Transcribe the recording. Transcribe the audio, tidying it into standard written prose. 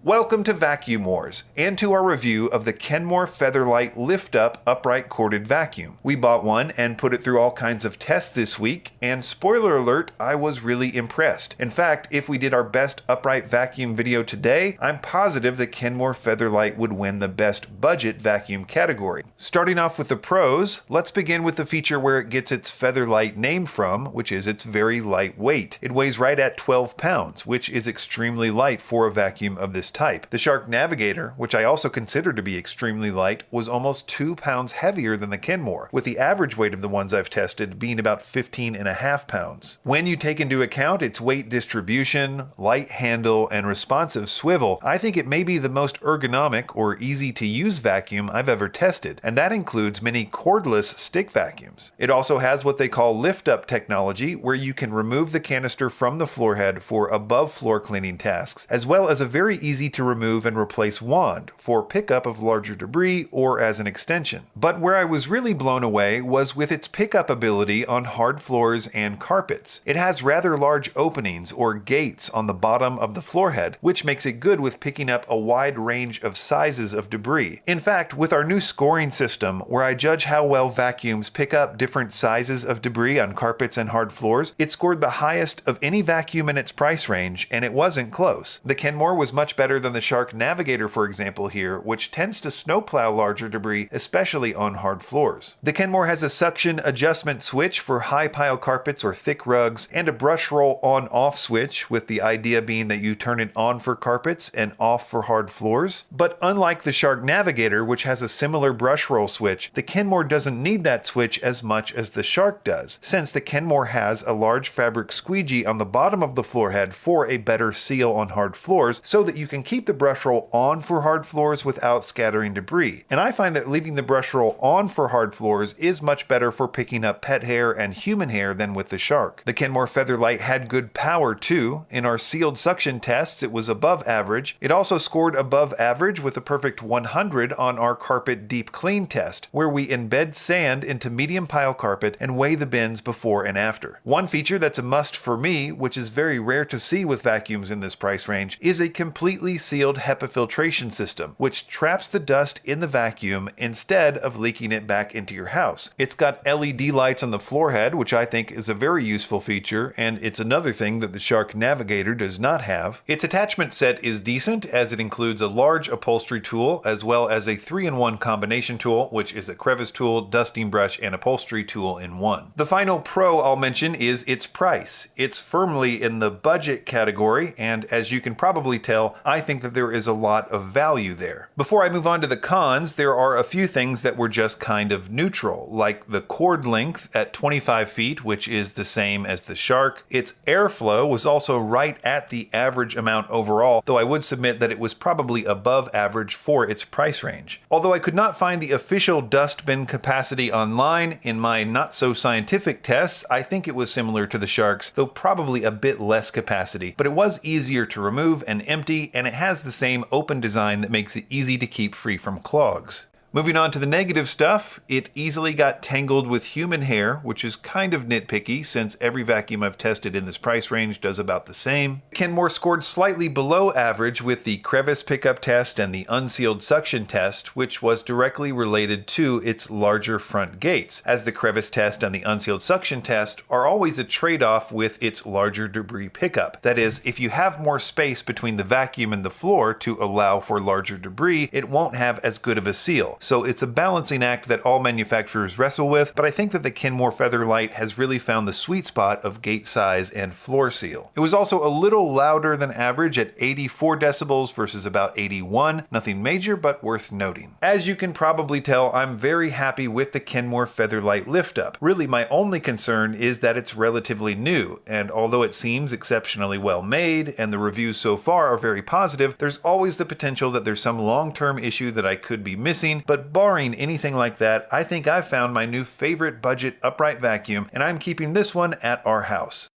Welcome to Vacuum Wars, and to our review of the Kenmore Featherlite Lift-Up Upright Corded Vacuum. We bought one and put it through all kinds of tests this week, and spoiler alert, I was really impressed. In fact, if we did our best upright vacuum video today, I'm positive that Kenmore Featherlite would win the best budget vacuum category. Starting off with the pros, let's begin with the feature where it gets its Featherlite name from, which is its very light weight. It weighs right at 12 pounds, which is extremely light for a vacuum of this type. The Shark Navigator, which I also consider to be extremely light, was almost 2 pounds heavier than the Kenmore, with the average weight of the ones I've tested being about 15.5 pounds. When you take into account its weight distribution, light handle, and responsive swivel, I think it may be the most ergonomic or easy to use vacuum I've ever tested, and that includes many cordless stick vacuums. It also has what they call lift-up technology, where you can remove the canister from the floor head for above floor cleaning tasks, as well as a very easy to remove and replace wand for pickup of larger debris or as an extension. But where I was really blown away was with its pickup ability on hard floors and carpets. It has rather large openings or gates on the bottom of the floor head, which makes it good with picking up a wide range of sizes of debris. In fact, with our new scoring system, where I judge how well vacuums pick up different sizes of debris on carpets and hard floors, it scored the highest of any vacuum in its price range, and it wasn't close. The Kenmore was much better than the Shark Navigator, for example, here, which tends to snowplow larger debris, especially on hard floors. The Kenmore has a suction adjustment switch for high pile carpets or thick rugs, and a brush roll on-off switch, with the idea being that you turn it on for carpets and off for hard floors. But unlike the Shark Navigator, which has a similar brush roll switch, the Kenmore doesn't need that switch as much as the Shark does, since the Kenmore has a large fabric squeegee on the bottom of the floor head for a better seal on hard floors, so that you can keep the brush roll on for hard floors without scattering debris. And I find that leaving the brush roll on for hard floors is much better for picking up pet hair and human hair than with the Shark. The Kenmore Featherlite had good power too. In our sealed suction tests, it was above average. It also scored above average with a perfect 100 on our carpet deep clean test, where we embed sand into medium pile carpet and weigh the bins before and after. One feature that's a must for me, which is very rare to see with vacuums in this price range, is a completely sealed HEPA filtration system, which traps the dust in the vacuum instead of leaking it back into your house. It's got LED lights on the floor head, which I think is a very useful feature, and it's another thing that the Shark Navigator does not have. Its attachment set is decent, as it includes a large upholstery tool, as well as a 3-in-1 combination tool, which is a crevice tool, dusting brush, and upholstery tool in one. The final pro I'll mention is its price. It's firmly in the budget category, and as you can probably tell, I think that there is a lot of value there. Before I move on to the cons, there are a few things that were just kind of neutral, like the cord length at 25 feet, which is the same as the Shark. Its airflow was also right at the average amount overall, though I would submit that it was probably above average for its price range. Although I could not find the official dust bin capacity online, in my not-so-scientific tests, I think it was similar to the Shark's, though probably a bit less capacity, but it was easier to remove and empty, and it has the same open design that makes it easy to keep free from clogs. Moving on to the negative stuff, it easily got tangled with human hair, which is kind of nitpicky since every vacuum I've tested in this price range does about the same. Kenmore scored slightly below average with the crevice pickup test and the unsealed suction test, which was directly related to its larger front gates, as the crevice test and the unsealed suction test are always a trade-off with its larger debris pickup. That is, if you have more space between the vacuum and the floor to allow for larger debris, it won't have as good of a seal. So it's a balancing act that all manufacturers wrestle with, but I think that the Kenmore Featherlite has really found the sweet spot of gate size and floor seal. It was also a little louder than average at 84 decibels versus about 81, nothing major but worth noting. As you can probably tell, I'm very happy with the Kenmore Featherlite lift-up. Really, my only concern is that it's relatively new, and although it seems exceptionally well made and the reviews so far are very positive, there's always the potential that there's some long-term issue that I could be missing, but barring anything like that, I think I've found my new favorite budget upright vacuum, and I'm keeping this one at our house.